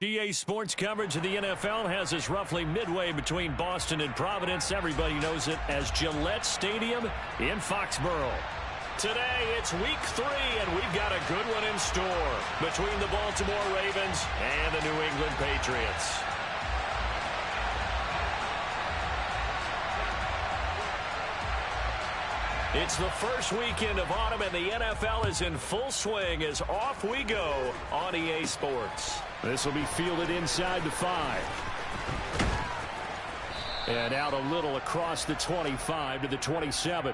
EA Sports coverage of the NFL has us roughly midway between Boston and Providence. Everybody knows it as Gillette Stadium in Foxborough. Today, it's week 3, and we've got a good one in store between the Baltimore Ravens and the New England Patriots. It's the first weekend of autumn, and the NFL is in full swing as off we go on EA Sports. This will be fielded inside the 5. And out a little across the 25 to the 27.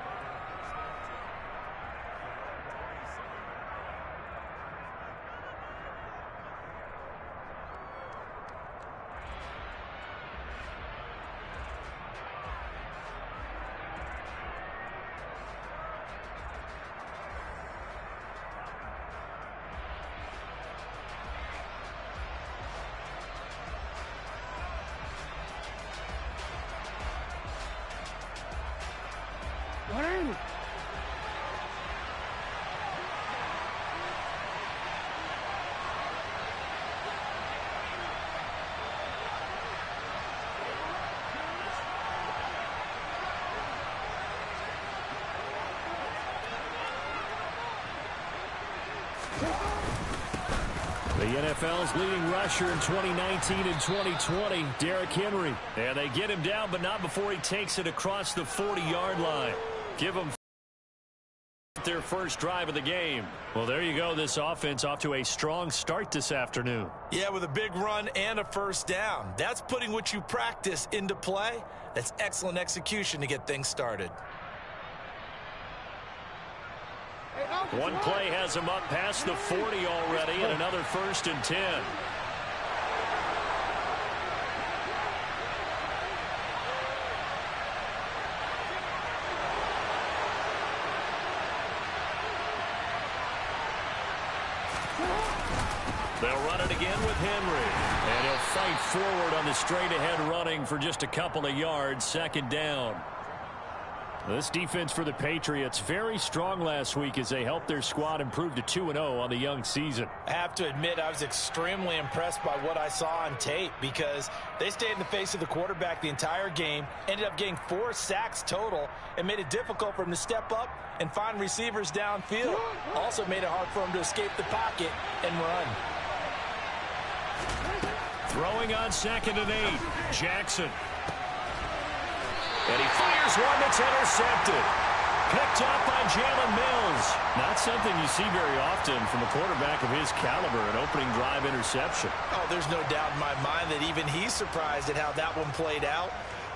The NFL's leading rusher in 2019 and 2020, Derrick Henry. And they get him down, but not before he takes it across the 40-yard line. Give him their first drive of the game. Well, there you go. This offense off to a strong start this afternoon. Yeah, with a big run and a first down. That's putting what you practice into play. That's excellent execution to get things started. One play has him up past the 40 already, and another 1st and 10. They'll run it again with Henry. And he'll fight forward on the straight-ahead running for just a couple of yards, 2nd down. This defense for the Patriots, very strong last week as they helped their squad improve to 2-0 on the young season. I have to admit, I was extremely impressed by what I saw on tape because they stayed in the face of the quarterback the entire game, ended up getting 4 sacks total, and made it difficult for him to step up and find receivers downfield. Also made it hard for him to escape the pocket and run. Throwing on 2nd and 8, Jackson. And he fires one that's intercepted. Picked up by Jalen Mills. Not something you see very often from a quarterback of his caliber, an opening drive interception. Oh, there's no doubt in my mind that even he's surprised at how that one played out.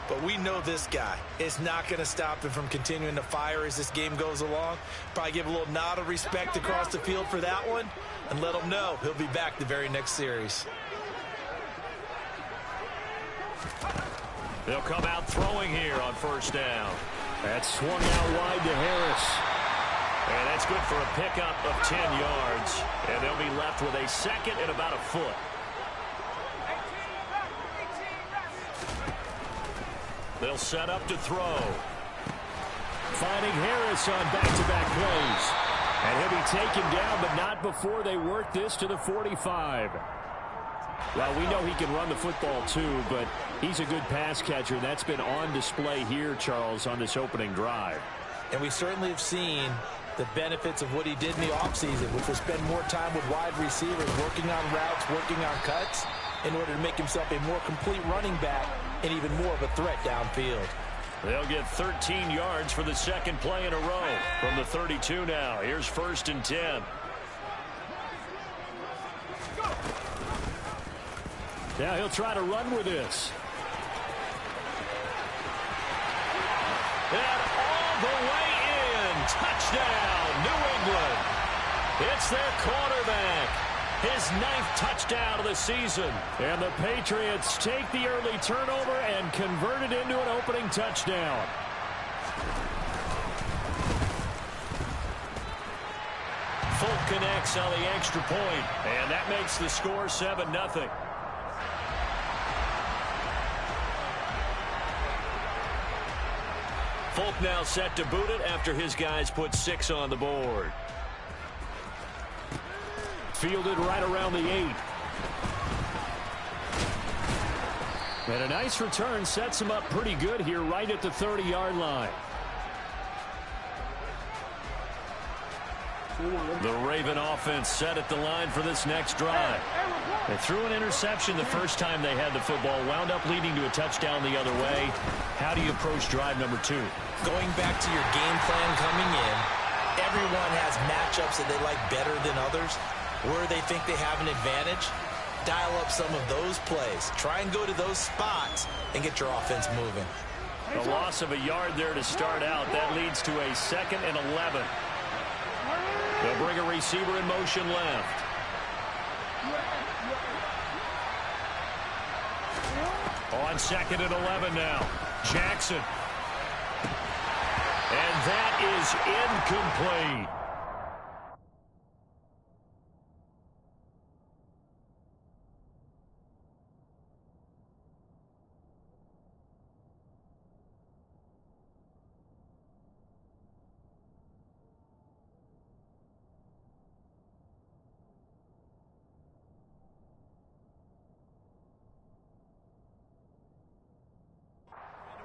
But we know this guy is not going to stop him from continuing to fire as this game goes along. Probably give a little nod of respect across the field for that one and let him know he'll be back the very next series. They'll come out throwing here on 1st down. That's swung out wide to Harris. And that's good for a pickup of 10 yards. And they'll be left with a 2nd and about a foot. They'll set up to throw. Finding Harris on back-to-back plays. And he'll be taken down, but not before they work this to the 45. Well, we know he can run the football too, but he's a good pass catcher. That's been on display here, Charles, on this opening drive. And we certainly have seen the benefits of what he did in the offseason, which was spend more time with wide receivers, working on routes, working on cuts, in order to make himself a more complete running back and even more of a threat downfield. They'll get 13 yards for the 2nd play in a row from the 32 now. Here's 1st and 10. Now he'll try to run with this. And all the way in. Touchdown, New England. It's their quarterback. His 9th touchdown of the season. And the Patriots take the early turnover and convert it into an opening touchdown. Folk connects on the extra point, and that makes the score 7-0. Folk now set to boot it after his guys put 6 on the board. Fielded right around the 8. And a nice return sets him up pretty good here right at the 30-yard line. The Raven offense set at the line for this next drive. They threw an interception the first time they had the football, wound up leading to a touchdown the other way. How do you approach drive number 2? Going back to your game plan coming in, everyone has matchups that they like better than others, where they think they have an advantage. Dial up some of those plays. Try and go to those spots and get your offense moving. A loss of a yard there to start out. That leads to a 2nd and 11. They'll bring a receiver in motion left. On 2nd and 11 now. Jackson. And that is incomplete.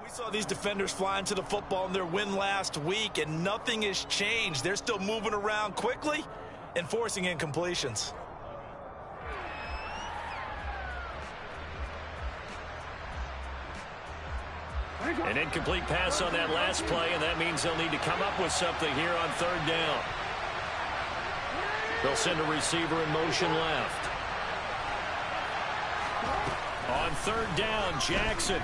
We saw these defenders fly into the football in their win last week, and nothing has changed. They're still moving around quickly and forcing incompletions. An incomplete pass on that last play, and that means they'll need to come up with something here on 3rd down. They'll send a receiver in motion left. On 3rd down, Jackson.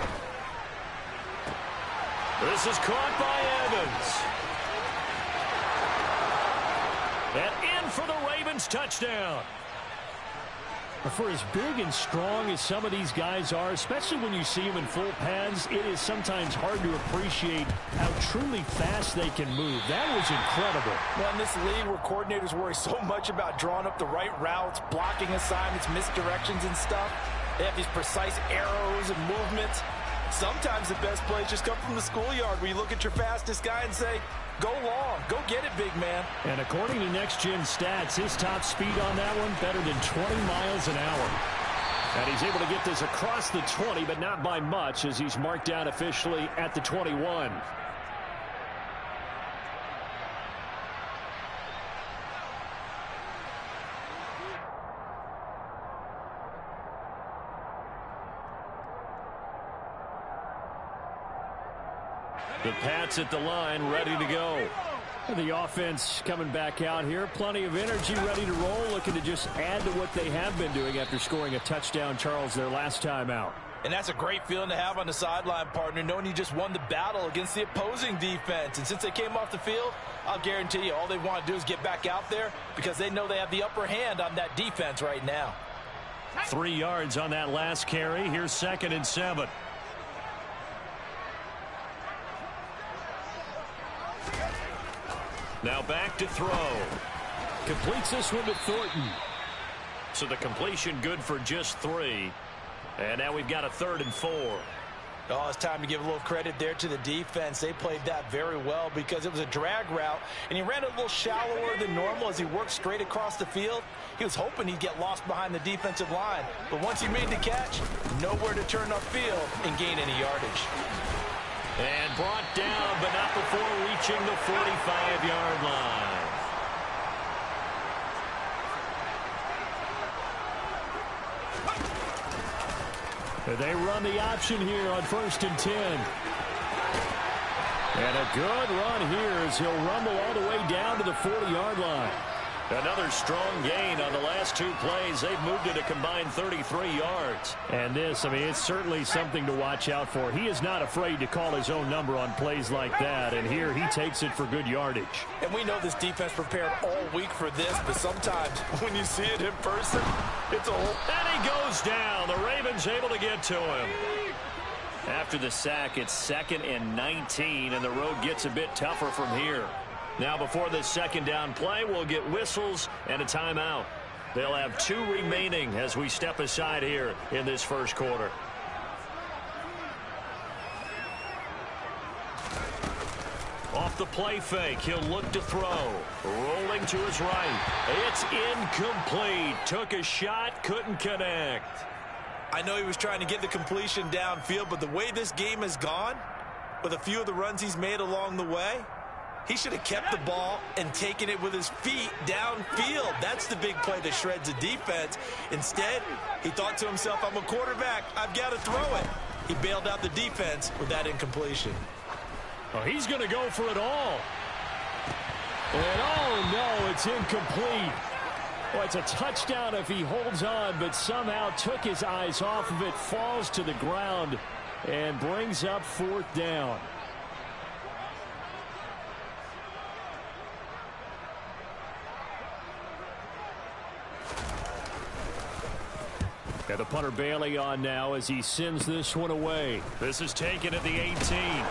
This is caught by Evans. And in for the Ravens touchdown. For as big and strong as some of these guys are, especially when you see them in full pads, it is sometimes hard to appreciate how truly fast they can move. That was incredible. Well, in this league where coordinators worry so much about drawing up the right routes, blocking assignments, misdirections and stuff, they have these precise arrows and movements. Sometimes the best plays just come from the schoolyard where you look at your fastest guy and say, go long, go get it, big man. And according to Next Gen Stats, his top speed on that one, better than 20 miles an hour. And he's able to get this across the 20, but not by much, as he's marked down officially at the 21. The Pats at the line, ready to go. The offense coming back out here. Plenty of energy, ready to roll, looking to just add to what they have been doing after scoring a touchdown, Charles, their last time out. And that's a great feeling to have on the sideline, partner, knowing you just won the battle against the opposing defense. And since they came off the field, I'll guarantee you all they want to do is get back out there because they know they have the upper hand on that defense right now. 3 yards on that last carry. Here's 2nd and 7. Now back to throw. Completes this one to Thornton. So the completion good for just 3. And now we've got a 3rd and 4. Oh, it's time to give a little credit there to the defense. They played that very well because it was a drag route, and he ran a little shallower than normal as he worked straight across the field. He was hoping he'd get lost behind the defensive line. But once he made the catch, nowhere to turn upfield and gain any yardage. And brought down, but not before reaching the 45-yard line. They run the option here on 1st and 10. And a good run here as he'll rumble all the way down to the 40-yard line. Another strong gain on the last 2 plays. They've moved it a combined 33 yards. And this, I mean, it's certainly something to watch out for. He is not afraid to call his own number on plays like that. And here he takes it for good yardage. And we know this defense prepared all week for this, but sometimes when you see it in person, it's a whole... And he goes down. The Ravens able to get to him. After the sack, it's 2nd and 19, and the road gets a bit tougher from here. Now before this 2nd down play, we'll get whistles and a timeout. They'll have 2 remaining as we step aside here in this first quarter. Off the play fake, he'll look to throw. Rolling to his right. It's incomplete. Took a shot, couldn't connect. I know he was trying to get the completion downfield, but the way this game has gone, with a few of the runs he's made along the way, he should have kept the ball and taken it with his feet downfield. That's the big play that shreds the defense. Instead, he thought to himself, I'm a quarterback, I've got to throw it. He bailed out the defense with that incompletion. Well, he's going to go for it all. And oh no, it's incomplete. Well, it's a touchdown if he holds on, but somehow took his eyes off of it, falls to the ground, and brings up 4th down. Got the punter Bailey on now as he sends this one away. This is taken at the 18.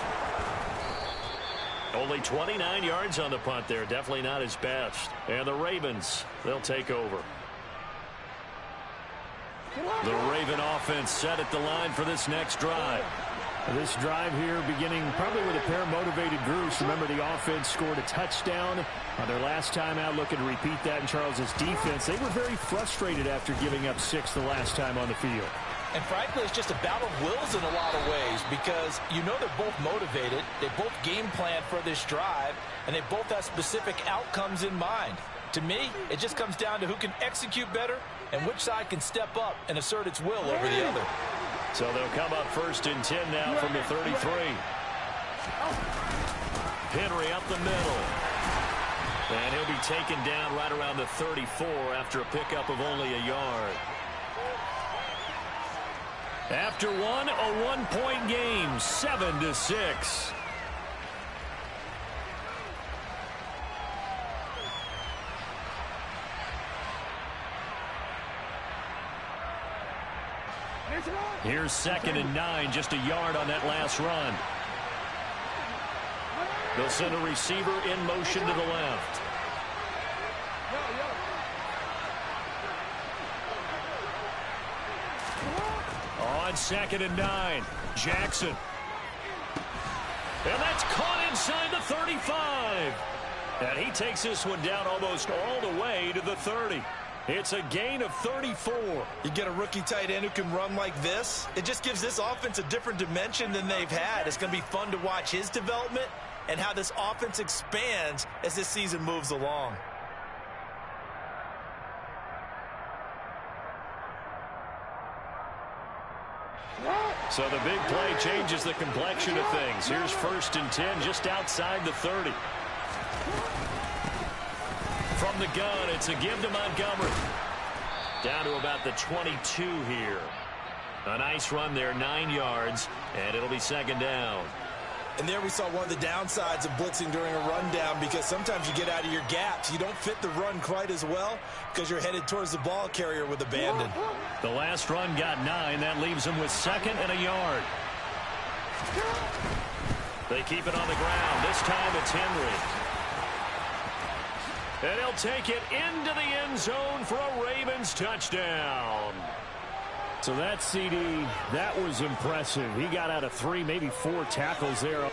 Only 29 yards on the punt there. Definitely not his best. And the Ravens, they'll take over. The Raven offense set at the line for this next drive. This drive here beginning probably with a pair of motivated groups. Remember, the offense scored a touchdown on their last time out, looking to repeat that in Charles's defense. They were very frustrated after giving up 6 the last time on the field. And frankly, it's just a battle of wills in a lot of ways because you know they're both motivated. They both game plan for this drive, and they both have specific outcomes in mind. To me, it just comes down to who can execute better and which side can step up and assert its will over the other. So they'll come up 1st and 10 now from the 33. Henry up the middle. And he'll be taken down right around the 34 after a pickup of only a yard. After one, a one-point game, 7-6. Here's 2nd and 9, just a yard on that last run. They'll send a receiver in motion to the left. On 2nd and 9, Jackson. And that's caught inside the 35. And he takes this one down almost all the way to the 30. It's a gain of 34. You get a rookie tight end who can run like this. It just gives this offense a different dimension than they've had. It's going to be fun to watch his development and how this offense expands as this season moves along. So the big play changes the complexion of things. Here's 1st and 10 just outside the 30. From the gun, it's a give to Montgomery. Down to about the 22 here. A nice run there, 9 yards, and it'll be 2nd down. And there we saw one of the downsides of blitzing during a rundown because sometimes you get out of your gaps. You don't fit the run quite as well because you're headed towards the ball carrier with abandon. The last run got 9. That leaves them with 2nd and a yard. They keep it on the ground. This time it's Henry. And he'll take it into the end zone for a Ravens touchdown. So that CD, that was impressive. He got out of 3, maybe 4 tackles there.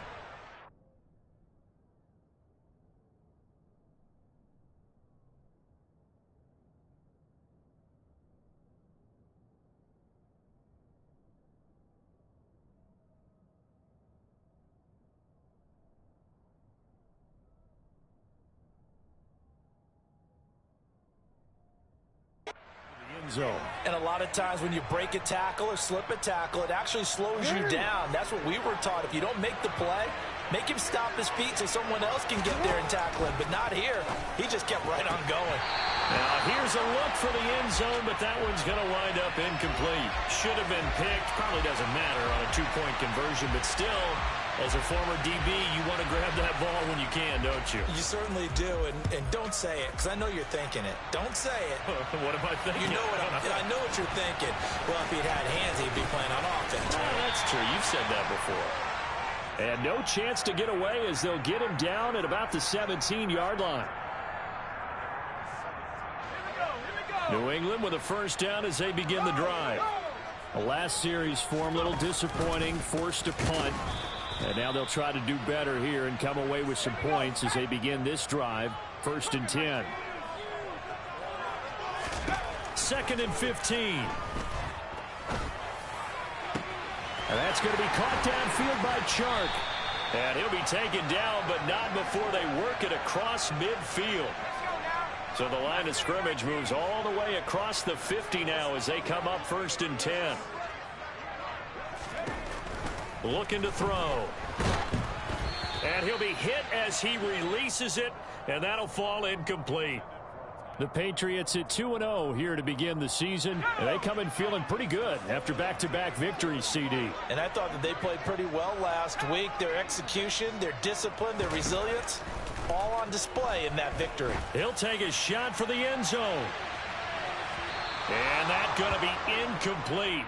Zone. And a lot of times when you break a tackle or slip a tackle, it actually slows you down. That's what we were taught. If you don't make the play, make him stop his feet so someone else can get there and tackle him. But not here. He just kept right on going. Now here's a look for the end zone, but that one's going to wind up incomplete. Should have been picked. Probably doesn't matter on a 2-point conversion, but still, as a former DB, you want to grab that ball when you can, don't you? You certainly do, and don't say it, because I know you're thinking it. Don't say it. What am I thinking? You know what I know what you're thinking. Well, if he'd had hands, he'd be playing on offense. Oh, that's true. You've said that before. And no chance to get away as they'll get him down at about the 17-yard line. New England with a 1st down as they begin the drive. The last series for him, a little disappointing, forced to punt. And now they'll try to do better here and come away with some points as they begin this drive. 1st and 10. 2nd and 15. And that's going to be caught downfield by Chark. And he'll be taken down, but not before they work it across midfield. So the line of scrimmage moves all the way across the 50 now as they come up 1st and 10. Looking to throw. And he'll be hit as he releases it, and that'll fall incomplete. The Patriots at 2-0 here to begin the season, and they come in feeling pretty good after back-to-back victories, CD. And I thought that they played pretty well last week. Their execution, their discipline, their resilience, all on display in that victory. He'll take a shot for the end zone. And that's going to be incomplete.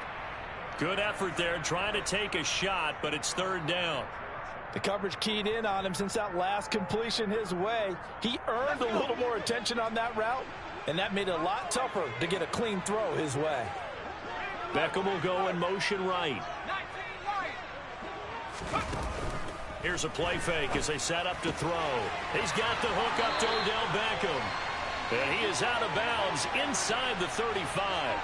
Good effort there trying to take a shot, but it's 3rd down. The coverage keyed in on him since that last completion his way. He earned a little more attention on that route, and that made it a lot tougher to get a clean throw his way. Beckham will go in motion right. Here's a play fake as they set up to throw. He's got the hook up to Odell Beckham. And he is out of bounds inside the 35.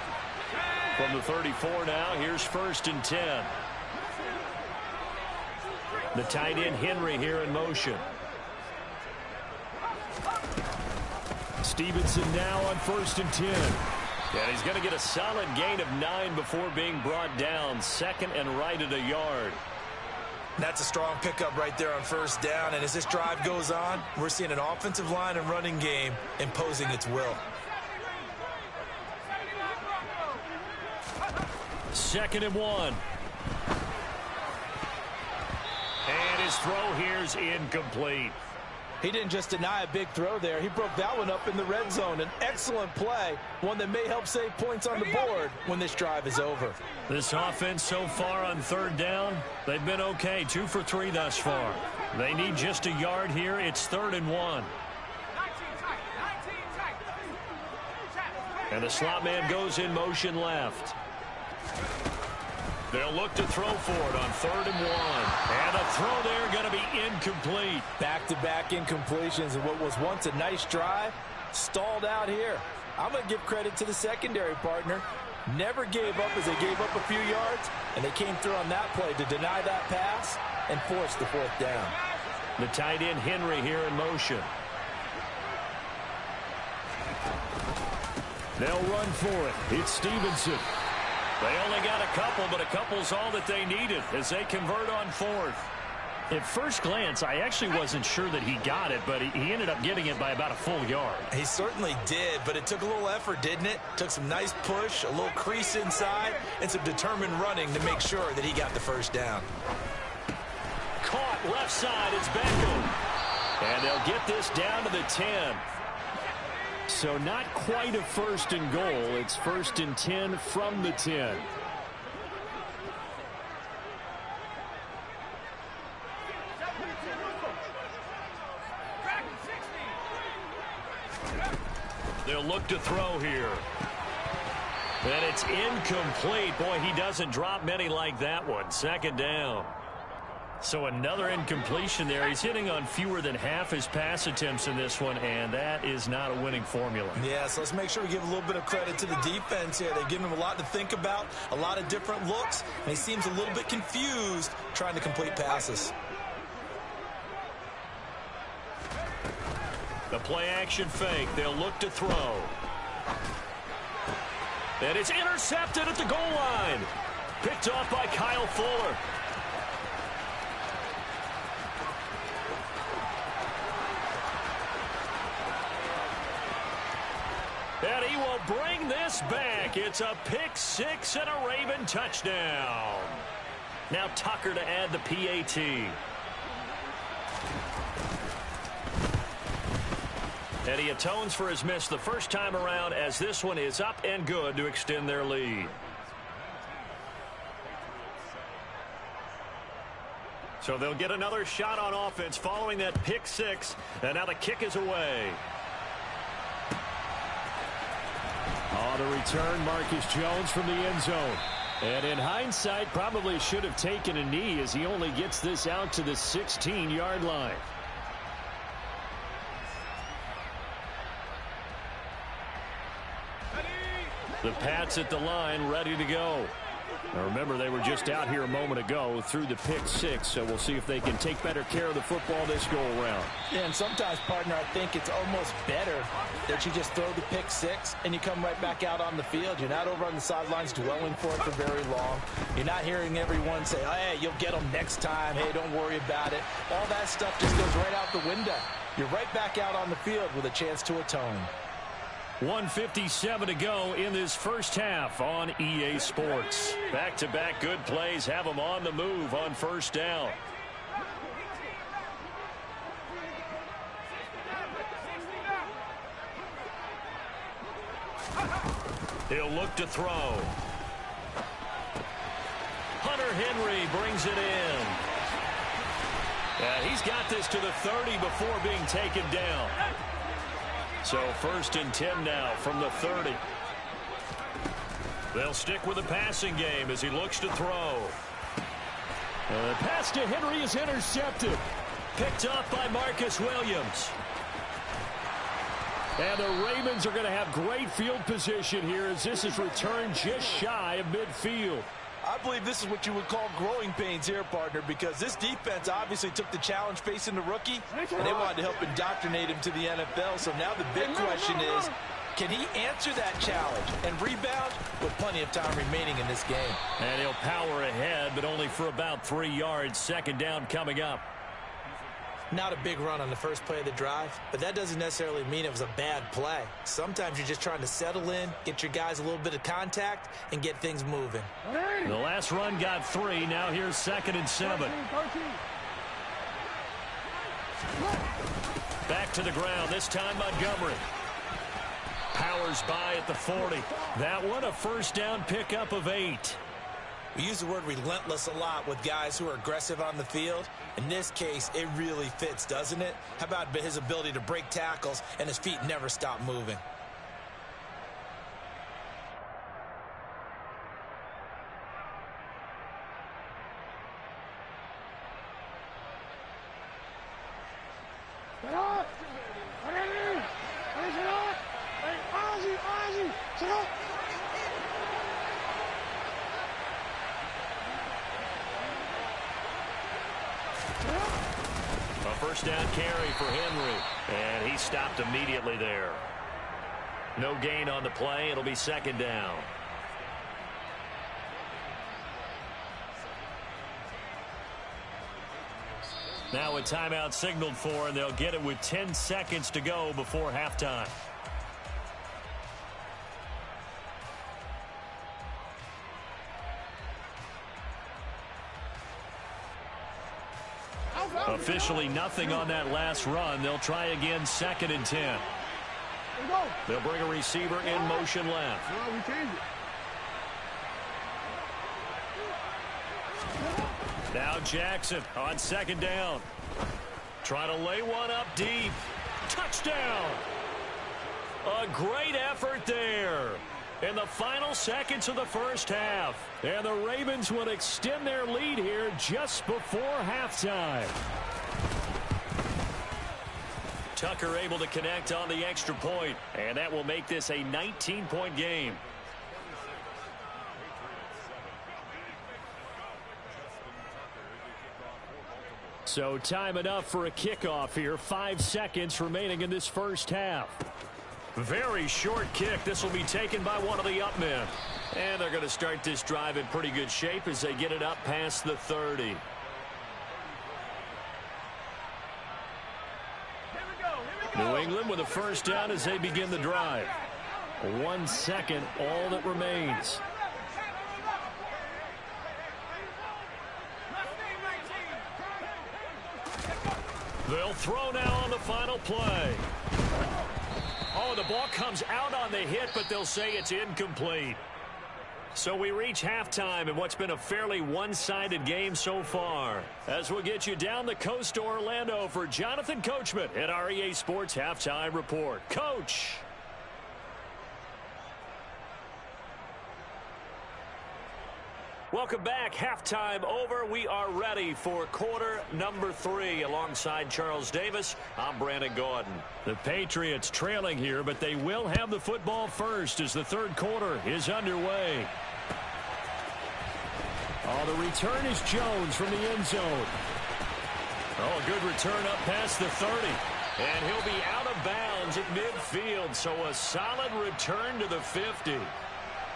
From the 34 now, here's 1st and 10. The tight end Henry here in motion. Stevenson now on 1st and 10. And he's going to get a solid gain of 9 before being brought down. 2nd and right at a yard. That's a strong pickup right there on 1st down. And as this drive goes on, we're seeing an offensive line and running game imposing its will. 2nd and 1. And his throw here's incomplete. He didn't just deny a big throw there. He broke that one up in the red zone. An excellent play, one that may help save points on the board when this drive is over. This offense so far on 3rd down, they've been okay. 2 for 3 thus far. They need just a yard here. It's 3rd and 1. And the slot man goes in motion left. They'll look to throw for it on 3rd and 1. And a throw there going to be incomplete. Back-to-back incompletions of what was once a nice drive, stalled out here. I'm going to give credit to the secondary partner. Never gave up as they gave up a few yards, and they came through on that play to deny that pass and force the 4th down. The tight end Henry here in motion. They'll run for it. It's Stevenson. They only got a couple, but a couple's all that they needed as they convert on 4th. At first glance, I actually wasn't sure that he got it, but he ended up getting it by about a full yard. He certainly did, but it took a little effort, didn't it? Took some nice push, a little crease inside, and some determined running to make sure that he got the 1st down. Caught left side, it's Beckham. And they'll get this down to the 10. So not quite a 1st and goal. It's 1st and 10 from the 10. They'll look to throw here. And it's incomplete. Boy, he doesn't drop many like that one. 2nd down. So another incompletion there. He's hitting on fewer than half his pass attempts in this one, and that is not a winning formula. Yeah, so let's make sure we give a little bit of credit to the defense here. They've given him a lot to think about, a lot of different looks, and he seems a little bit confused trying to complete passes. The play-action fake. They'll look to throw. And it's intercepted at the goal line. Picked off by Kyle Fuller. And he will bring this back. It's a pick 6 and a Raven touchdown. Now Tucker to add the PAT. And he atones for his miss the first time around as this one is up and good to extend their lead. So they'll get another shot on offense following that pick 6. And now the kick is away. On the return, Marcus Jones from the end zone. And in hindsight, probably should have taken a knee as he only gets this out to the 16-yard line. The Pats at the line, ready to go. Now remember, they were just out here a moment ago through the pick six, so we'll see if they can take better care of the football this go-around. Yeah, and sometimes, partner, I think it's almost better that you just throw the pick six and you come right back out on the field. You're not over on the sidelines dwelling for it for very long. You're not hearing everyone say, oh, hey, you'll get them next time. Hey, don't worry about it. All that stuff just goes right out the window. You're right back out on the field with a chance to atone. 1:57 to go in this first half on EA Sports. Back-to-back good plays have them on the move on first down. He'll look to throw. Hunter Henry brings it in. He's got this to the 30 before being taken down. So 1st and 10 now from the 30. They'll stick with the passing game as he looks to throw. The pass to Henry is intercepted. Picked off by Marcus Williams. And the Ravens are going to have great field position here as this is returned just shy of midfield. I believe this is what you would call growing pains here, partner, because this defense obviously took the challenge facing the rookie, and they wanted to help indoctrinate him to the NFL. So now the big question is, can he answer that challenge and rebound with plenty of time remaining in this game? And he'll power ahead, but only for about 3 yards. 2nd down coming up. Not a big run on the first play of the drive, but that doesn't necessarily mean it was a bad play. Sometimes you're just trying to settle in, get your guys a little bit of contact, and get things moving. The last run got 3. Now here's 2nd and 7. Back to the ground, this time Montgomery. Powers by at the 40. That one a first down pickup of 8. We use the word relentless a lot with guys who are aggressive on the field. In this case, it really fits, doesn't it? How about his ability to break tackles and his feet never stop moving? First down carry for Henry. And he stopped immediately there. No gain on the play. It'll be 2nd down. Now a timeout signaled for, and they'll get it with 10 seconds to go before halftime. Officially nothing on that last run. They'll try again 2nd and 10. They'll bring a receiver in motion left. Now Jackson on 2nd down. Trying to lay one up deep. Touchdown. A great effort there in the final seconds of the first half. And the Ravens will extend their lead here just before halftime. Tucker able to connect on the extra point, and that will make this a 19-point game. So time enough for a kickoff here. 5 seconds remaining in this first half. Very short kick. This will be taken by one of the up men. And they're going to start this drive in pretty good shape as they get it up past the 30. New England with a first down as they begin the drive. 1 second, all that remains. They'll throw now on the final play. Oh, the ball comes out on the hit, but they'll say it's incomplete. So we reach halftime in what's been a fairly one-sided game so far. As we'll get you down the coast to Orlando for Jonathan Coachman at our EA Sports Halftime Report. Coach. Welcome back. Halftime over. We are ready for quarter number 3. Alongside Charles Davis, I'm Brandon Gaudin. The Patriots trailing here, but they will have the football first as the third quarter is underway. Oh, the return is Jones from the end zone. Oh, a good return up past the 30. And he'll be out of bounds at midfield, so a solid return to the 50.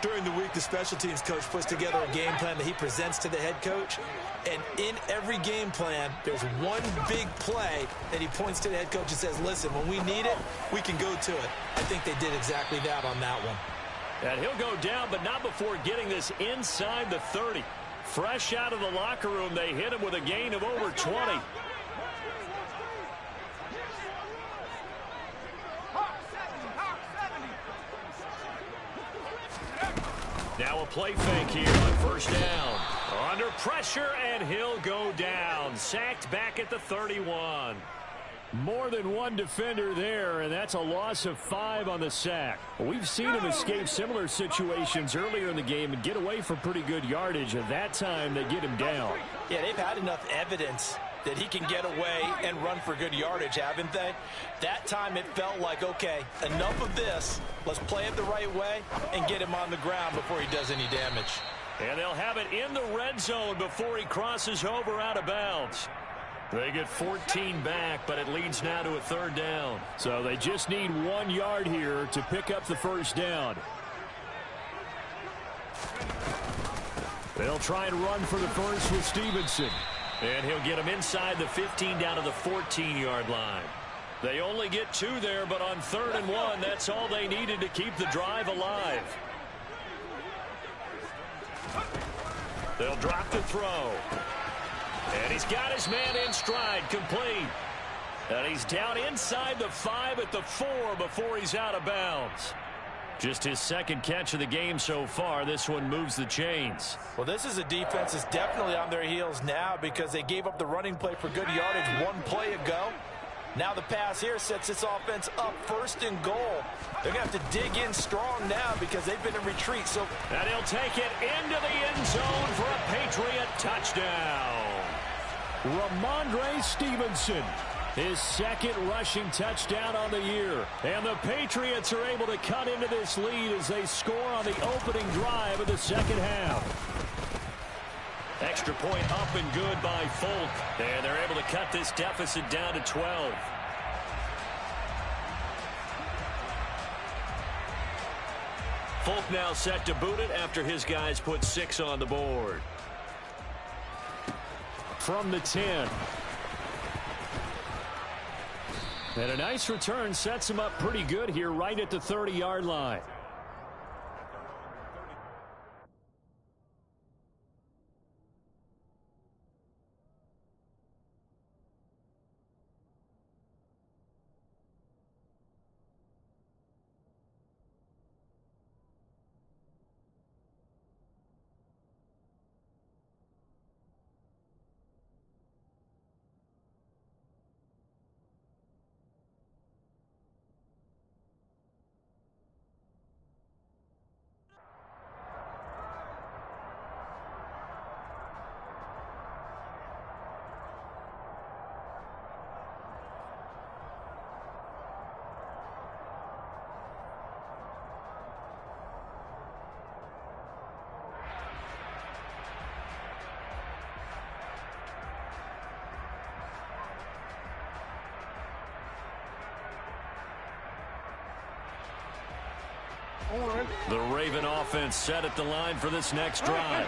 During the week, the special teams coach puts together a game plan that he presents to the head coach. And in every game plan, there's one big play that he points to the head coach and says, listen, when we need it, we can go to it. I think they did exactly that on that one. And he'll go down, but not before getting this inside the 30. Fresh out of the locker room, they hit him with a gain of over 20. Now a play fake here on first down. Under pressure, and he'll go down. Sacked back at the 31. More than one defender there, and that's a loss of 5 on the sack. We've seen him escape similar situations earlier in the game and get away from pretty good yardage, and that time they get him down. Yeah, they've had enough evidence that he can get away and run for good yardage, haven't they? That time it felt like, okay, enough of this. Let's play it the right way and get him on the ground before he does any damage. And they'll have it in the red zone before he crosses over out of bounds. They get 14 back, but it leads now to a third down. So they just need 1 yard here to pick up the first down. They'll try and run for the first with Stevenson. And he'll get him inside the 15 down to the 14-yard line. They only get 2 there, but on 3rd and 1, that's all they needed to keep the drive alive. They'll drop the throw. And he's got his man in stride, complete. And he's down inside the 5 at the 4 before he's out of bounds. Just his second catch of the game so far. This one moves the chains. Well, this is a defense that's definitely on their heels now because they gave up the running play for good yardage 1 play ago. Now the pass here sets this offense up 1st and goal. They're going to have to dig in strong now because they've been in retreat. And he'll take it into the end zone for a Patriot touchdown. Ramondre Stevenson, his 2nd rushing touchdown on the year. And the Patriots are able to cut into this lead as they score on the opening drive of the second half. Extra point up and good by Folk. And they're able to cut this deficit down to 12. Folk now set to boot it after his guys put 6 on the board. From the 10. And a nice return sets him up pretty good here right at the 30-yard line. The Raven offense set at the line for this next drive.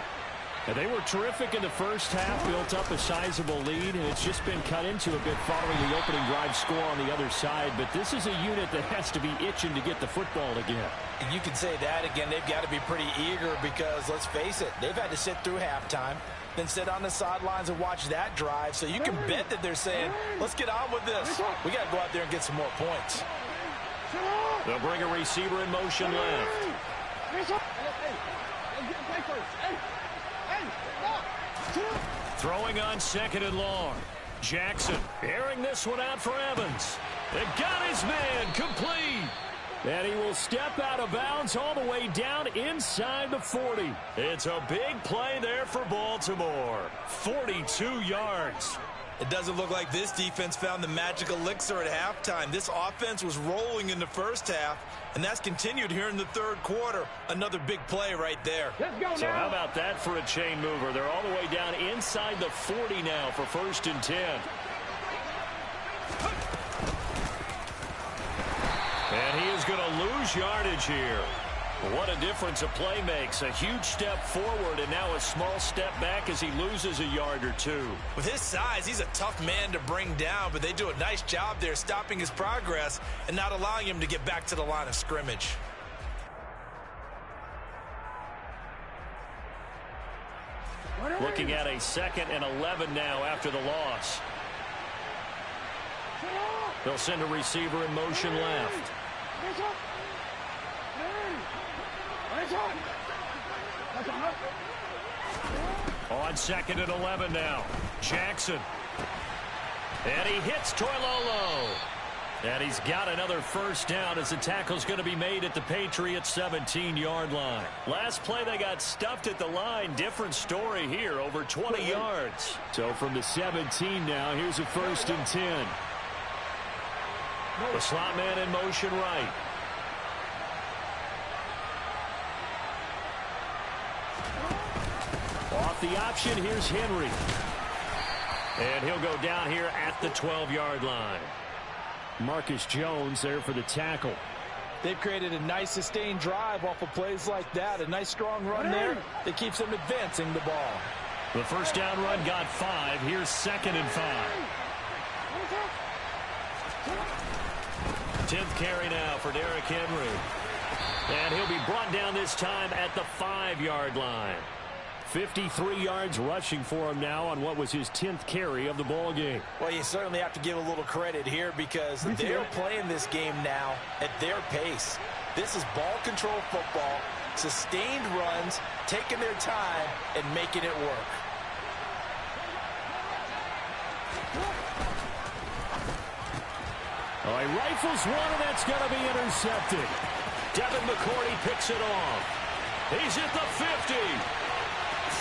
And they were terrific in the first half, built up a sizable lead, and it's just been cut into a bit following the opening drive score on the other side. But this is a unit that has to be itching to get the football again. You can say that again. They've got to be pretty eager because, let's face it, they've had to sit through halftime, then sit on the sidelines and watch that drive. So you can bet that they're saying, let's get on with this. We got to go out there and get some more points. They'll bring a receiver in motion left. Throwing on 2nd and long. Jackson airing this one out for Evans. They got his man complete. And he will step out of bounds all the way down inside the 40. It's a big play there for Baltimore. 42 yards. It doesn't look like this defense found the magic elixir at halftime. This offense was rolling in the first half, and that's continued here in the third quarter. Another big play right there. Let's go now. So how about that for a chain mover? They're all the way down inside the 40 now for 1st and 10. And he is going to lose yardage here. What a difference a play makes. A huge step forward and now a small step back as he loses a yard or two. With his size, he's a tough man to bring down, but they do a nice job there stopping his progress and not allowing him to get back to the line of scrimmage. Looking at a 2nd and 11 now after the loss. They'll send a receiver in motion left. On 2nd and 11 now. Jackson. And he hits Toilolo. And he's got another first down as the tackle's going to be made at the Patriots 17-yard line. Last play they got stuffed at the line. Different story here, over 20 yards. So from the 17 now, here's a 1st and 10. The slot man in motion right. Off the option, here's Henry. And he'll go down here at the 12-yard line. Marcus Jones there for the tackle. They've created a nice sustained drive off of plays like that. A nice strong run there that keeps them advancing the ball. The first down run got 5. Here's 2nd and 5. 10th carry now for Derrick Henry. And he'll be brought down this time at the 5-yard line. 53 yards rushing for him now on what was his 10th carry of the ball game. Well, you certainly have to give a little credit here because they're playing this game now at their pace. This is ball control football, sustained runs, taking their time and making it work. Oh, he rifles one, and that's going to be intercepted. Devin McCourty picks it off. He's at the 50.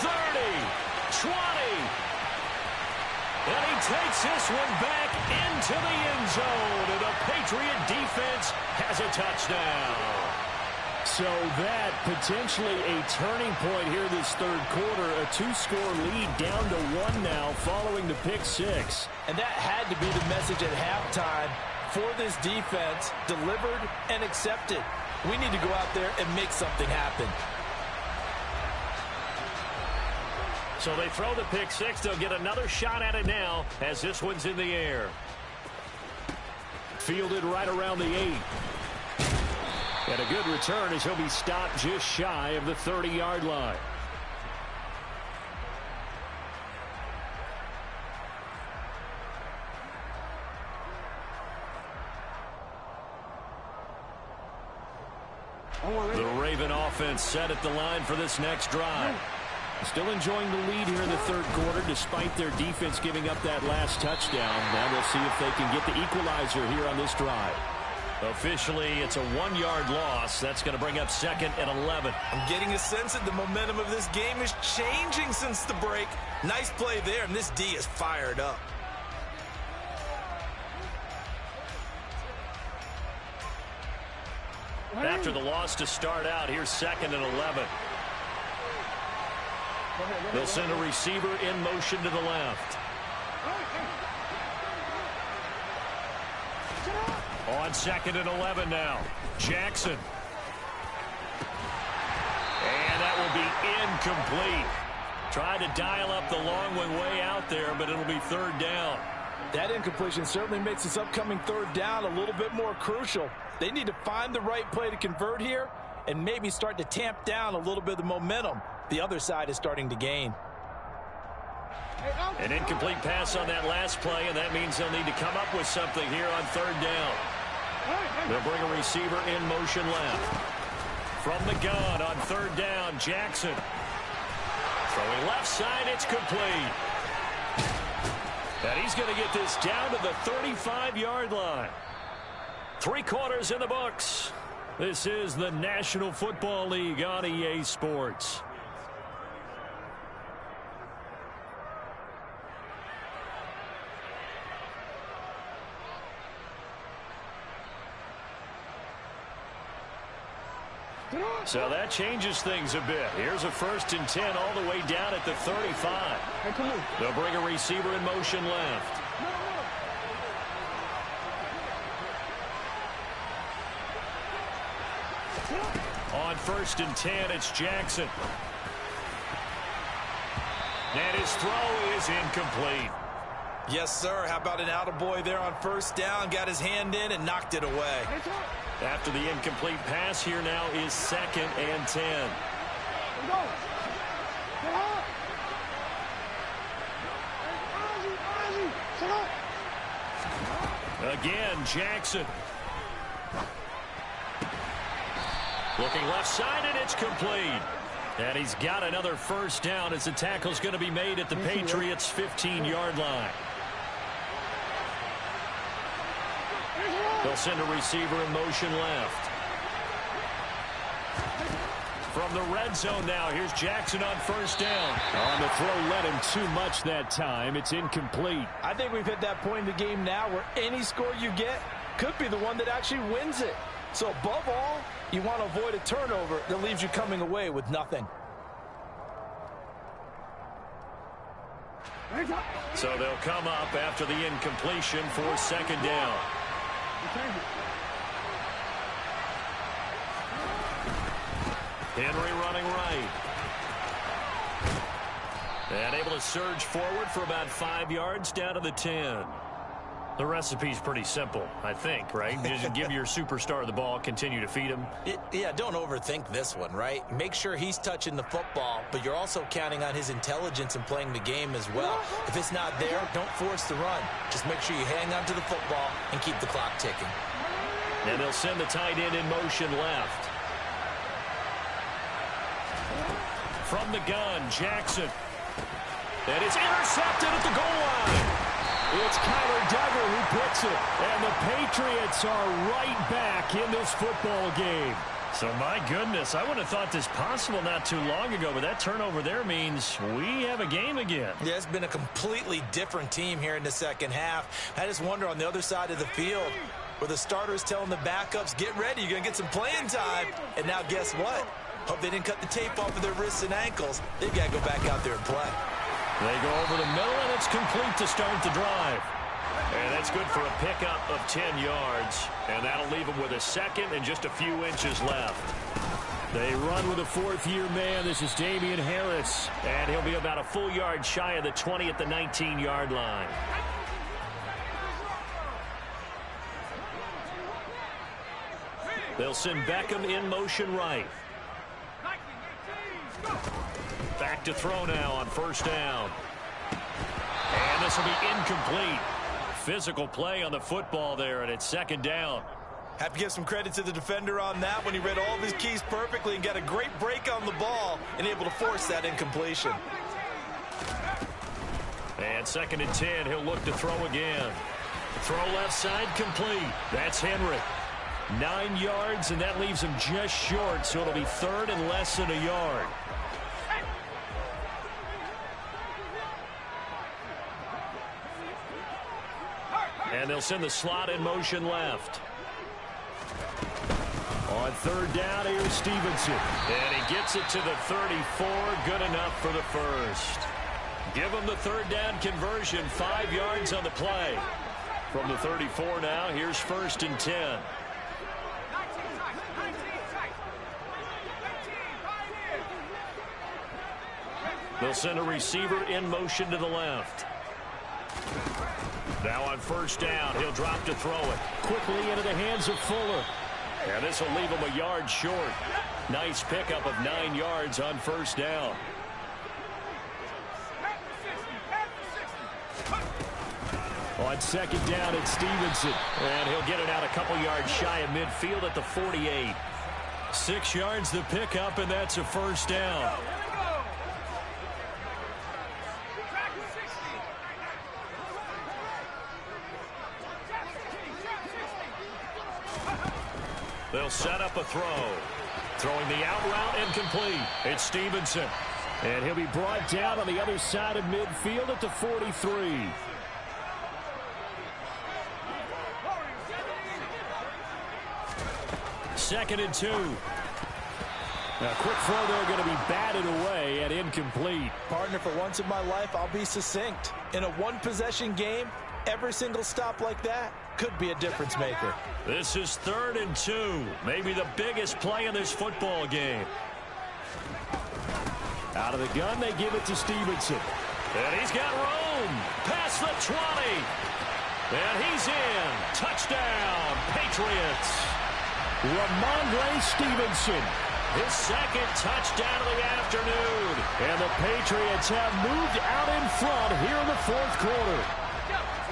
30, 20, and he takes this one back into the end zone, and the Patriot defense has a touchdown. So that potentially a turning point here this third quarter, a 2-score lead down to 1 now following the pick 6. And that had to be the message at halftime for this defense, delivered and accepted. We need to go out there and make something happen. So they throw the pick 6. They'll get another shot at it now as this one's in the air. Fielded right around the 8. And a good return as he'll be stopped just shy of the 30-yard line. The Raven offense set at the line for this next drive. Still enjoying the lead here in the third quarter despite their defense giving up that last touchdown. Now we'll see if they can get the equalizer here on this drive. Officially, it's a 1-yard loss. That's going to bring up 2nd and 11. I'm getting a sense that the momentum of this game is changing since the break. Nice play there, and this D is fired up. After the loss to start out, here's 2nd and 11. They'll send a receiver in motion to the left. On 2nd and 11 now. Jackson. And that will be incomplete. Tried to dial up the long one way out there, but it'll be 3rd down. That incompletion certainly makes this upcoming 3rd down a little bit more crucial. They need to find the right play to convert here and maybe start to tamp down a little bit of the momentum the other side is starting to gain. An incomplete pass on that last play, and that means they'll need to come up with something here on 3rd down. They'll bring a receiver in motion left. From the gun on 3rd down, Jackson. Throwing left side, it's complete. And he's going to get this down to the 35-yard line. 3 quarters in the books. This is the National Football League on EA Sports. So that changes things a bit. Here's a 1st and 10 all the way down at the 35. They'll bring a receiver in motion left. On 1st and 10, it's Jackson. And his throw is incomplete. Yes, sir. How about an attaboy there on 1st down? Got his hand in and knocked it away. After the incomplete pass, here now is 2nd and 10. Again, Jackson. Looking left side, and it's complete. And he's got another 1st down as the tackle's going to be made at the Patriots' 15-yard line. They'll send a receiver in motion left. From the red zone now, here's Jackson on 1st down. On the throw, led him too much that time. It's incomplete. I think we've hit that point in the game now where any score you get could be the one that actually wins it. So above all, you want to avoid a turnover that leaves you coming away with nothing. So they'll come up after the incompletion for 2nd down. Henry running right. And able to surge forward for about 5 yards down to the 10. The recipe's pretty simple, I think, right? Just give your superstar the ball, continue to feed him. Yeah, don't overthink this one, right? Make sure he's touching the football, but you're also counting on his intelligence in playing the game as well. If it's not there, don't force the run. Just make sure you hang on to the football and keep the clock ticking. And they'll send the tight end in motion left. From the gun, Jackson. And it's intercepted at the goal line. It's Kyler Duggar who puts it. And the Patriots are right back in this football game. So, my goodness, I would have thought this possible not too long ago, but that turnover there means we have a game again. Yeah, it's been a completely different team here in the 2nd half. I just wonder on the other side of the field where the starters telling the backups, get ready, you're going to get some playing time. And now guess what? Hope they didn't cut the tape off of their wrists and ankles. They've got to go back out there and play. They go over the middle, and it's complete to start the drive. And that's good for a pickup of 10 yards. And that'll leave them with a 2nd and just a few inches left. They run with a 4th-year man. This is Damian Harris. And he'll be about a full yard shy of the 20 at the 19-yard line. They'll send Beckham in motion right. Back to throw now on 1st down. And this will be incomplete. Physical play on the football there, and it's 2nd down. Have to give some credit to the defender on that when he read all of his keys perfectly and got a great break on the ball and able to force that incompletion. And 2nd and 10, he'll look to throw again. Throw left side complete. That's Henry. 9 yards, and that leaves him just short, so it'll be 3rd and less than a yard. And they'll send the slot in motion left. On 3rd down, here's Stevenson. And he gets it to the 34. Good enough for the 1st. Give him the 3rd down conversion. 5 yards on the play. From the 34 now, here's 1st and 10. They'll send a receiver in motion to the left. Now on 1st down, he'll drop to throw it. Quickly into the hands of Fuller. And this will leave him a yard short. Nice pickup of 9 yards on 1st down. On 2nd down, it's Stevenson. And he'll get it out a couple yards shy of midfield at the 48. 6 yards the pickup, and that's a 1st down. They'll set up a throw. Throwing the out route incomplete. It's Stevenson. And he'll be brought down on the other side of midfield at the 43. Second and 2. A quick throw there going to be batted away and incomplete. Partner, for once in my life, I'll be succinct. In a one-possession game, every single stop like that could be a difference maker. This is 3rd and 2. Maybe the biggest play in this football game. Out of the gun, they give it to Stevenson. And he's got room. Past the 20. And he's in. Touchdown, Patriots. Ramondre Stevenson. His 2nd touchdown of the afternoon. And the Patriots have moved out in front here in the 4th quarter.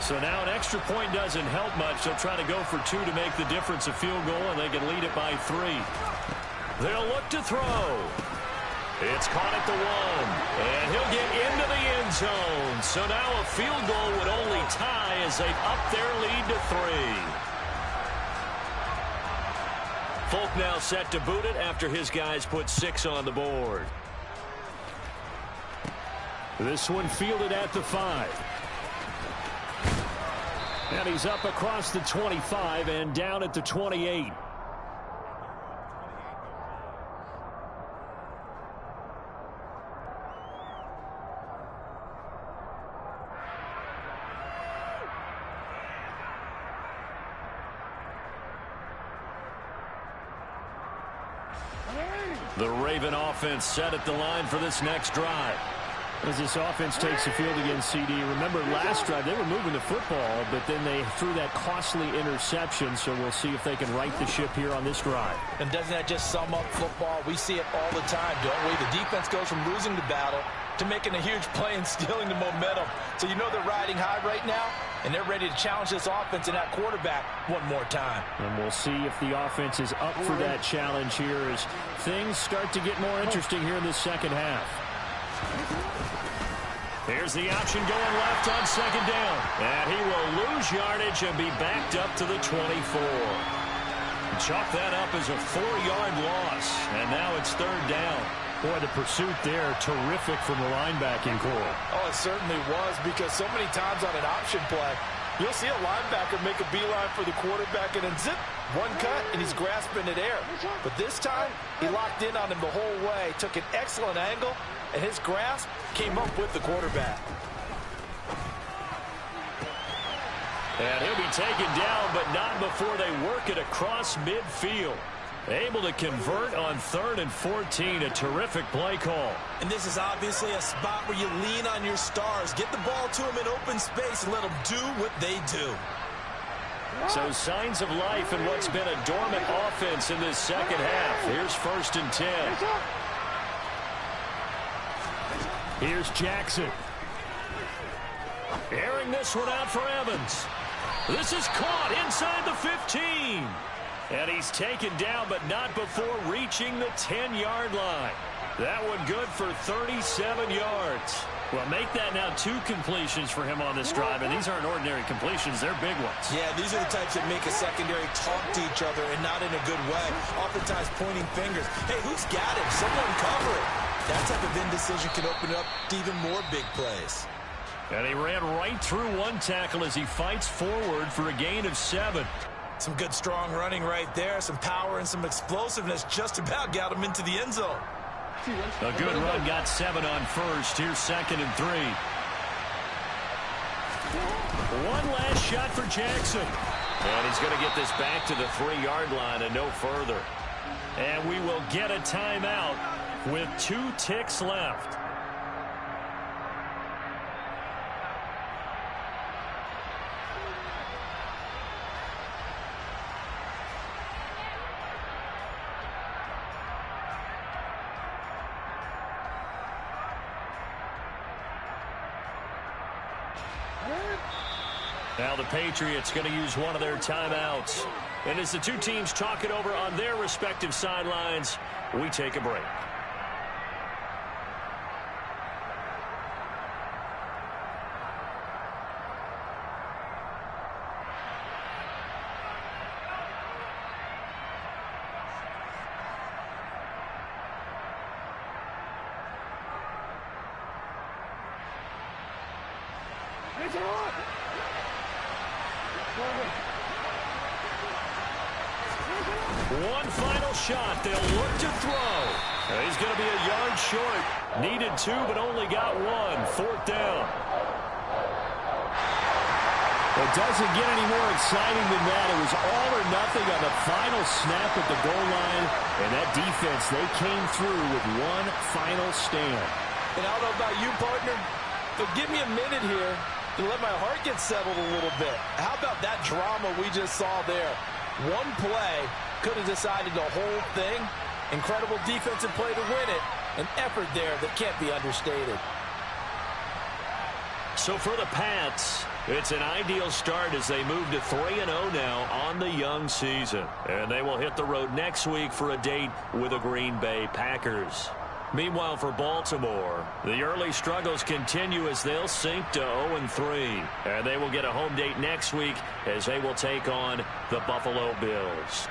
So now an extra point doesn't help much. They'll try to go for 2 to make the difference a field goal, and they can lead it by 3. They'll look to throw. It's caught at the 1, and he'll get into the end zone. So now a field goal would only tie as they've upped their lead to 3. Folk now set to boot it after his guys put 6 on the board. This one fielded at the 5. And he's up across the 25 and down at the 28. The Raven offense set at the line for this next drive. As this offense takes the field against CD, remember last drive they were moving the football, but then they threw that costly interception, so we'll see if they can right the ship here on this drive. And doesn't that just sum up football? We see it all the time, don't we? The defense goes from losing the battle to making a huge play and stealing the momentum. So you know they're riding high right now, and they're ready to challenge this offense and that quarterback one more time. And we'll see if the offense is up for that challenge here as things start to get more interesting here in the second half. Here's the option going left on 2nd down. And he will lose yardage and be backed up to the 24. Chalk that up as a 4-yard loss. And now it's 3rd down. Boy, the pursuit there, terrific from the linebacking core. Oh, it certainly was, because so many times on an option play, you'll see a linebacker make a beeline for the quarterback and then zip, one cut, and he's grasping at air. But this time, he locked in on him the whole way, took an excellent angle, and his grasp came up with the quarterback. And he'll be taken down, but not before they work it across midfield. Able to convert on 3rd and 14. A terrific play call. And this is obviously a spot where you lean on your stars. Get the ball to them in open space and let them do what they do. So signs of life in what's been a dormant offense in this second half. Here's 1st and 10. Here's Jackson. Airing this one out for Evans. This is caught inside the 15. And he's taken down, but not before reaching the 10-yard line. That one good for 37 yards. Well, make that now 2 completions for him on this drive, and these aren't ordinary completions. They're big ones. Yeah, these are the types that make a secondary talk to each other, and not in a good way. Oftentimes pointing fingers. Hey, who's got him? Someone cover it. That type of indecision can open up to even more big plays. And he ran right through one tackle as he fights forward for a gain of 7. Some good strong running right there. Some power and some explosiveness just about got him into the end zone. A good run got 7 on 1st. Here's 2nd and 3. One last shot for Jackson. And he's going to get this back to the 3-yard line and no further. And we will get a timeout with 2 ticks left. Now the Patriots going to use one of their timeouts. And as the 2 teams talk it over on their respective sidelines, we take a break. One final shot. They'll look to throw. He's going to be a yard short. Needed 2, but only got 1. 4th down. It doesn't get any more exciting than that. It was all or nothing on the final snap at the goal line. And that defense, they came through with one final stand. And I don't know about you, partner, but give me a minute here to let my heart get settled a little bit. How about that drama we just saw there? One play could have decided the whole thing. Incredible defensive play to win it. An effort there that can't be understated. So for the Pats, it's an ideal start as they move to 3-0 now on the young season. And they will hit the road next week for a date with the Green Bay Packers. Meanwhile, for Baltimore, the early struggles continue as they'll sink to 0-3. And they will get a home date next week as they will take on the Buffalo Bills.